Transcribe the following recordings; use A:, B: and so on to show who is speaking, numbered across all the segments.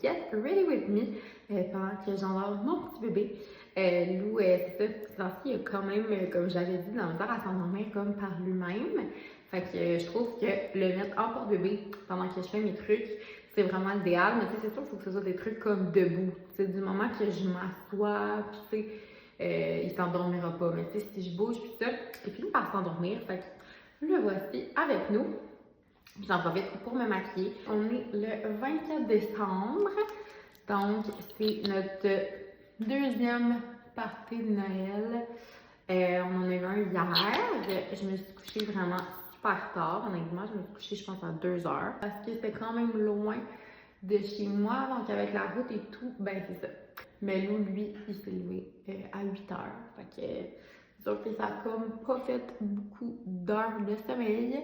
A: Get Ready With Me pendant que j'endors mon petit bébé. Lou, c'est ça, ce temps-ci, il a quand même, comme j'avais dit, dans le temps à s'endormir comme par lui-même. Fait que je trouve que le mettre en porte-bébé pendant que je fais mes trucs, c'est vraiment l'idéal. Mais tu sais, c'est sûr qu'il faut que ce soit des trucs comme debout. Tu sais, du moment que je m'assois, puis tu sais, il s'endormira pas. Mais tu sais, si je bouge, puis ça, il finit par s'endormir. Fait que le voici avec nous. J'en profite pour me maquiller. On est le 24 décembre, donc c'est notre deuxième party de Noël. On en a eu un hier. Je me suis couchée vraiment super tard. Honnêtement, je me suis couchée, je pense, à 2 heures. Parce que c'était quand même loin de chez moi. Donc, avec la route et tout, ben c'est ça. Mais Lou, lui, il s'est levé à 8 heures. Fait que c'est sûr que ça a comme pas fait beaucoup d'heures de sommeil.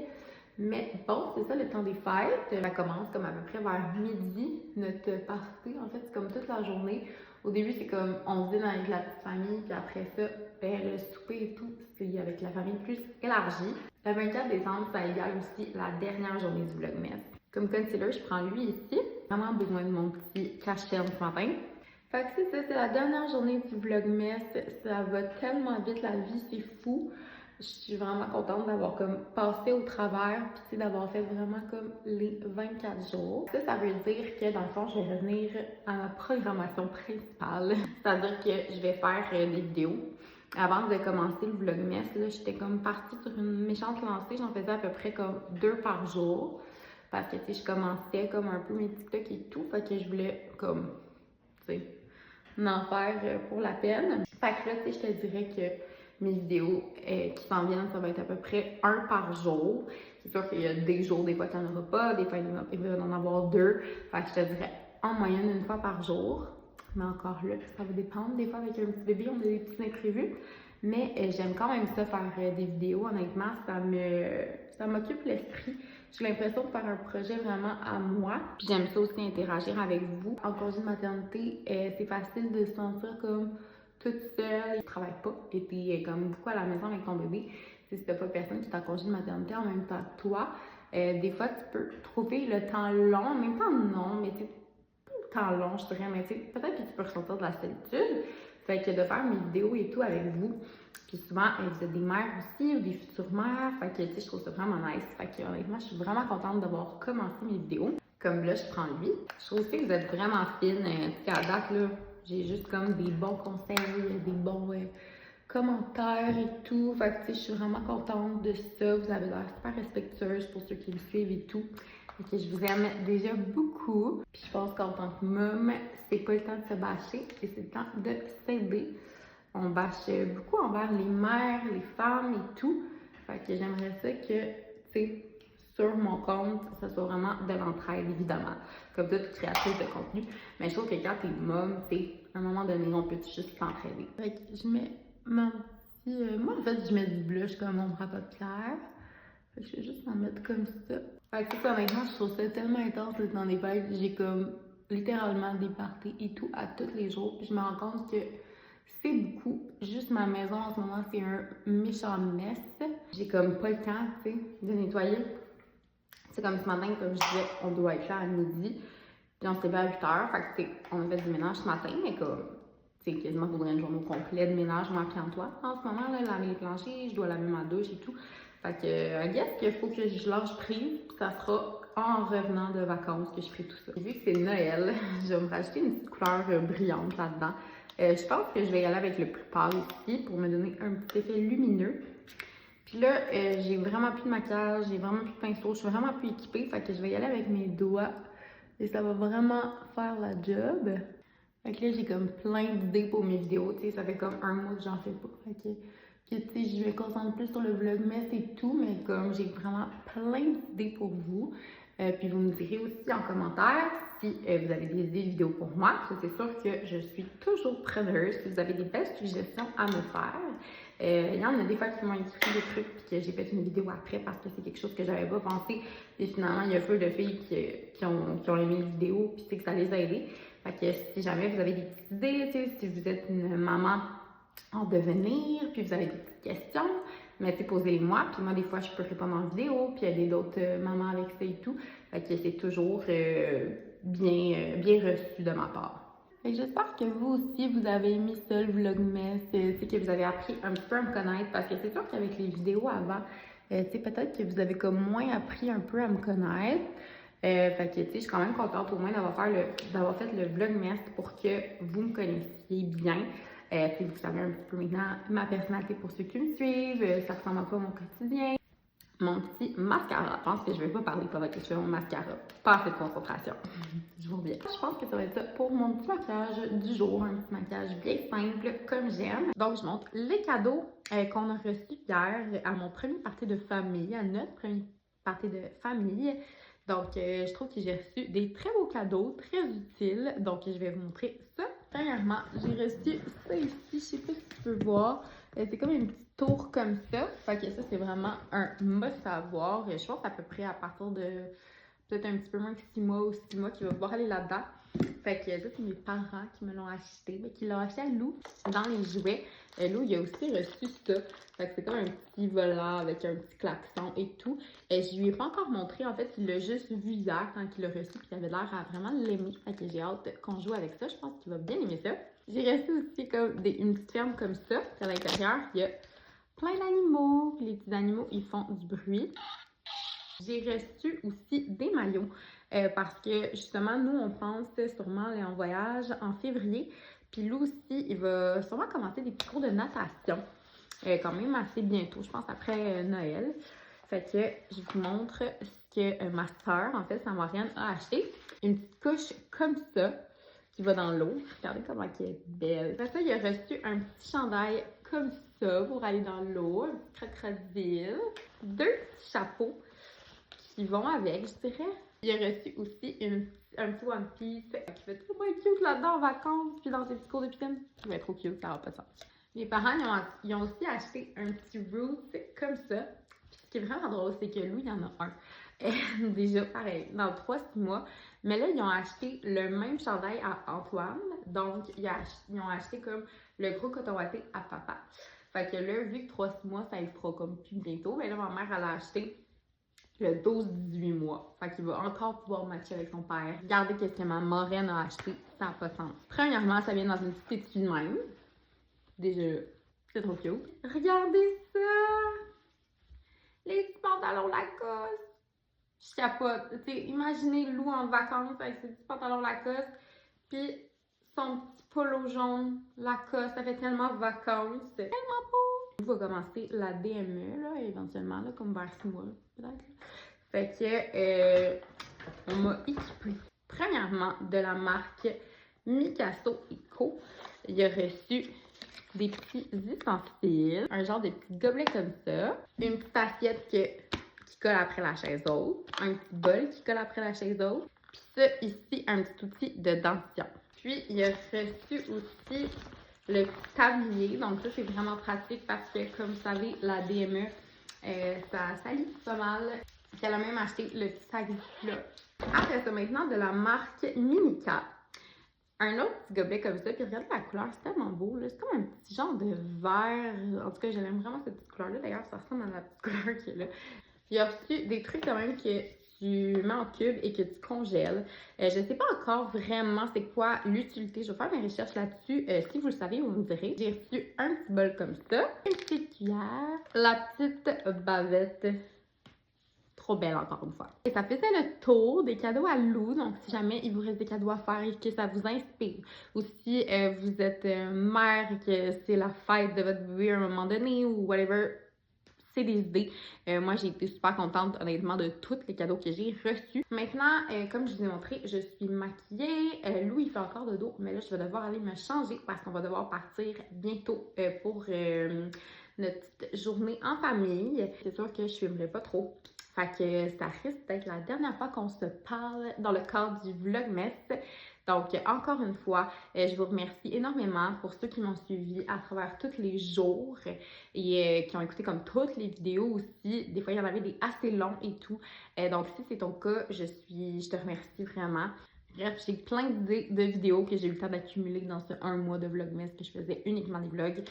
A: Mais bon, c'est ça le temps des fêtes. Ça commence comme à peu près vers midi, notre party. En fait, c'est comme toute la journée. Au début, c'est comme on dîne avec la petite famille, puis après ça, ben, le souper et tout, c'est avec la famille plus élargie. Le 24 décembre, ça égale aussi la dernière journée du Vlogmas. Comme concealer, je prends lui ici. J'ai vraiment besoin de mon petit cache-cerne ce matin. Fait que c'est ça, c'est la dernière journée du Vlogmas. Ça va tellement vite, la vie, c'est fou. Je suis vraiment contente d'avoir comme passé au travers, puis d'avoir fait vraiment comme les 24 jours. Ça veut dire que dans le fond, je vais revenir à ma programmation principale. C'est-à-dire que je vais faire des vidéos. Avant de commencer le Vlogmas, là, j'étais comme partie sur une méchante lancée. J'en faisais à peu près comme 2 par jour. Parce que, tu sais, je commençais comme un peu mes TikTok et tout. Fait que je voulais comme, tu sais, en faire pour la peine. Fait que là, tu sais, je te dirais que mes vidéos qui s'en viennent, ça va être à peu près 1 par jour. C'est sûr qu'il y a des jours, des fois qu'il n'y en aura pas, des fois il va en avoir 2. Fait que je te dirais en moyenne 1 fois par jour. Mais encore là, ça va dépendre. Des fois, avec un petit bébé, on a des petits imprévus. Mais j'aime quand même ça, faire des vidéos. Honnêtement, ça m'occupe l'esprit. J'ai l'impression de faire un projet vraiment à moi. Puis j'aime ça aussi interagir avec vous. En congé de maternité, c'est facile de se sentir comme toute seule, tu travailles pas et t'es comme beaucoup à la maison avec ton bébé. Si t'as pas personne qui est en congé de maternité en même temps que toi, des fois tu peux trouver le temps long, en même temps non, mais c'est pas le temps long, je dirais, mais peut-être que tu peux ressentir de la solitude. Fait que de faire mes vidéos et tout avec vous. Puis souvent, vous êtes des mères aussi ou des futures mères. Fait que, tu sais, je trouve ça vraiment nice. Fait que, honnêtement, je suis vraiment contente d'avoir commencé mes vidéos. Comme là, je prends lui. Je trouve aussi que vous êtes vraiment fine. Tu sais, à date, là, j'ai juste comme des bons conseils, des bons commentaires et tout. Fait que, tu sais, je suis vraiment contente de ça. Vous avez l'air super respectueuse pour ceux qui me suivent et tout. Fait que je vous aime déjà beaucoup. Puis je pense qu'en tant que mom, c'est pas le temps de se bâcher et c'est le temps de s'aider. On bâche beaucoup envers les mères, les femmes et tout. Fait que j'aimerais ça que, tu sais, sur mon compte, ça soit vraiment de l'entraide, évidemment. Comme toute créatrice de contenu. Mais je trouve que quand t'es mom, tu sais, à un moment donné, on peut juste s'entraider. Fait que je mets mon petit... moi, en fait, je mets du blush comme ombre à paupières. Fait que je vais juste en mettre comme ça. Fait que honnêtement, je trouve ça tellement intense le temps des fêtes. J'ai comme littéralement des parties et tout à tous les jours. Puis je me rends compte que c'est beaucoup. Juste ma maison en ce moment, c'est un méchant mess. J'ai comme pas le temps, tu sais, de nettoyer. C'est comme ce matin, comme je disais, on doit être là à midi. Puis on s'est levé à 8 heures. Fait que, on a fait du ménage ce matin, mais comme, tu sais, quasiment faudrait une journée complète de ménage, moi, puis en toi. En ce moment, là, laver les planchers, je dois laver ma douche et tout. Fait que, I guess qu'il faut que je lâche prise, puis ça sera en revenant de vacances que je ferai tout ça. Vu que c'est Noël, je vais me rajouter une petite couleur brillante là-dedans. Je pense que je vais y aller avec le plus pâle ici pour me donner un petit effet lumineux. Puis là, j'ai vraiment plus de maquillage, j'ai vraiment plus de pinceau, je suis vraiment plus équipée. Fait que je vais y aller avec mes doigts et ça va vraiment faire la job. Fait que là, j'ai comme plein d'idées pour mes vidéos. Tu sais, ça fait comme 1 mois que j'en fais pas. Fait que tu sais, je me concentre plus sur le vlogmas et tout, mais comme j'ai vraiment plein d'idées pour vous. Puis vous me direz aussi en commentaire si vous avez des idées de vidéos pour moi. C'est sûr que je suis toujours preneuse. Si vous avez des belles suggestions à me faire. Il y en a des fois qui m'ont écrit des trucs puis que j'ai fait une vidéo après parce que c'est quelque chose que j'avais pas pensé. Et finalement, il y a peu de filles qui ont aimé les vidéos puis c'est que ça les a aidées. Fait que si jamais vous avez des petites idées, si vous êtes une maman en devenir, puis vous avez des petites questions, mais posez-les-moi, puis moi des fois je peux répondre en vidéo, puis il y a d'autres mamans avec ça et tout. Fait que c'est toujours bien reçu de ma part. J'espère que vous aussi, vous avez aimé ça, le vlogmas, que vous avez appris un petit peu à me connaître, parce que c'est sûr qu'avec les vidéos avant, peut-être que vous avez comme moins appris un peu à me connaître. Fait que, je suis quand même contente au moins d'avoir fait le vlogmas pour que vous me connaissiez bien. Vous savez un petit peu maintenant ma personnalité pour ceux qui me suivent, ça ressemble un peu à mon quotidien. Mon petit mascara. Je pense que je vais pas parler pendant que je fais mon mascara. Pas assez de concentration. Je vous reviens. Je pense que ça va être ça pour mon petit maquillage du jour. Un petit maquillage bien simple, comme j'aime. Donc, je montre les cadeaux qu'on a reçus hier à mon premier party de famille, à notre premier party de famille. Donc, je trouve que j'ai reçu des très beaux cadeaux, très utiles. Donc, je vais vous montrer ça. Premièrement, j'ai reçu ça ici. Je sais pas si tu peux voir. C'est comme une petite tour comme ça. Fait que ça, c'est vraiment un must à avoir. Je pense à peu près à partir de peut-être un petit peu moins que 6 mois ou 6 mois qui va pouvoir aller là-dedans. Fait que ça, c'est mes parents qui me l'ont acheté. Mais qui l'ont acheté à Lou dans les jouets. Lou, il a aussi reçu ça. Fait que c'est comme un petit volant avec un petit klaxon et tout. Je lui ai pas encore montré. En fait, il l'a juste vu hier quand il l'a reçu. Puis il avait l'air à vraiment l'aimer. Fait que j'ai hâte qu'on joue avec ça. Je pense qu'il va bien aimer ça. J'ai reçu aussi comme une petite ferme comme ça. Puis à l'intérieur, il y a plein d'animaux. Les petits animaux, ils font du bruit. J'ai reçu aussi des maillots parce que justement, nous, on pense sûrement aller en voyage en février. Puis lui aussi, il va sûrement commencer des petits cours de natation quand même assez bientôt, je pense après Noël. Fait que je vous montre ce que ma soeur, en fait, sa Marianne, a acheté. Une petite couche comme ça qui va dans l'eau. Regardez comment elle est belle. Après ça, il a reçu un petit chandail comme ça pour aller dans l'eau, un petit crocodile, 2 petits chapeaux qui vont avec, je dirais. Il a reçu aussi un petit One Piece qui va être trop cute là-dedans en vacances, puis dans ses petits cours de piscine. Il va être trop cute, ça va pas de sens. Mes parents, ils ont aussi acheté un petit Roots comme ça. Puis ce qui est vraiment drôle, c'est que Lou, il y en a un. Déjà, pareil, dans 3-6 mois. Mais là, ils ont acheté le même chandail à Antoine. Donc, ils ont acheté comme le gros coton watté à papa. Fait que là, vu que 3-6 mois, ça le fera comme plus bientôt, mais là, ma mère, elle a acheté le 12-18 mois. Fait qu'il va encore pouvoir matcher avec son père. Regardez qu'est-ce que ma marraine a acheté, ça n'a pas de sens. Premièrement, ça vient dans une petite étui de même. Déjà, c'est trop cute. Regardez ça! Les petits pantalons Lacoste! Je capote. T'sais, imaginez Lou en vacances avec ses petits pantalons Lacoste, puis son petit polo jaune Lacoste. Ça fait tellement vacances. C'est tellement beau! Lou va commencer la DME, là, éventuellement, là, comme vers 6 mois, peut-être. Fait que, on m'a équipé. Premièrement, de la marque Mikasso Co. Il a reçu des petits ustensiles, un genre de petit gobelet comme ça, une petite assiette qui colle après la chaise haute, un petit bol qui colle après la chaise haute, puis ça ici, un petit outil de dentition. Puis il a reçu aussi le petit tablier, donc ça c'est vraiment pratique parce que comme vous savez, la DME, ça salit pas mal. Elle a même acheté le petit sac là. Après ça, maintenant de la marque Minica. Un autre petit gobelet comme ça, puis regardez la couleur, c'est tellement beau, là. C'est comme un petit genre de vert. En tout cas, j'aime vraiment cette petite couleur-là. D'ailleurs, ça ressemble à la petite couleur qui est là. J'ai reçu des trucs quand même que tu mets en cube et que tu congèles. Je ne sais pas encore vraiment c'est quoi l'utilité. Je vais faire mes recherches là-dessus. Si vous le savez, vous me direz. J'ai reçu un petit bol comme ça, une petite cuillère, la petite bavette. Trop belle encore une fois. Et ça faisait le tour des cadeaux à Lou. Donc, si jamais il vous reste des cadeaux à faire et que ça vous inspire, ou si vous êtes mère et que c'est la fête de votre bébé à un moment donné ou whatever, c'est des idées. Moi, j'ai été super contente, honnêtement, de tous les cadeaux que j'ai reçus. Maintenant, comme je vous ai montré, je suis maquillée. Lou, il fait encore de dos, mais là, je vais devoir aller me changer parce qu'on va devoir partir bientôt pour notre petite journée en famille. C'est sûr que je ne filmerai pas trop. Fait que ça risque d'être la dernière fois qu'on se parle dans le cadre du Vlogmas. Donc, encore une fois, je vous remercie énormément pour ceux qui m'ont suivi à travers tous les jours et qui ont écouté comme toutes les vidéos aussi. Des fois, il y en avait des assez longs et tout. Donc, si c'est ton cas, je te remercie vraiment. Bref, j'ai plein d'idées de vidéos que j'ai eu le temps d'accumuler dans ce 1 mois de Vlogmas que je faisais uniquement des vlogs.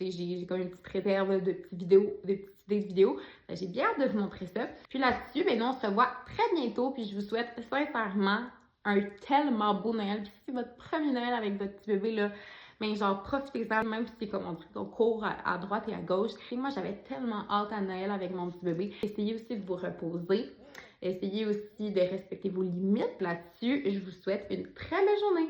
A: j'ai comme une petite réserve de petites vidéos, de petites idées de vidéos. J'ai bien hâte de vous montrer ça. Puis là-dessus, ben nous, on se revoit très bientôt. Puis je vous souhaite sincèrement un tellement beau Noël. Puis si c'est votre premier Noël avec votre petit bébé, là, mais genre, profitez-en, même si c'est comme on court à droite et à gauche. Et moi, j'avais tellement hâte à Noël avec mon petit bébé. Essayez aussi de vous reposer. Essayez aussi de respecter vos limites là-dessus. Je vous souhaite une très belle journée.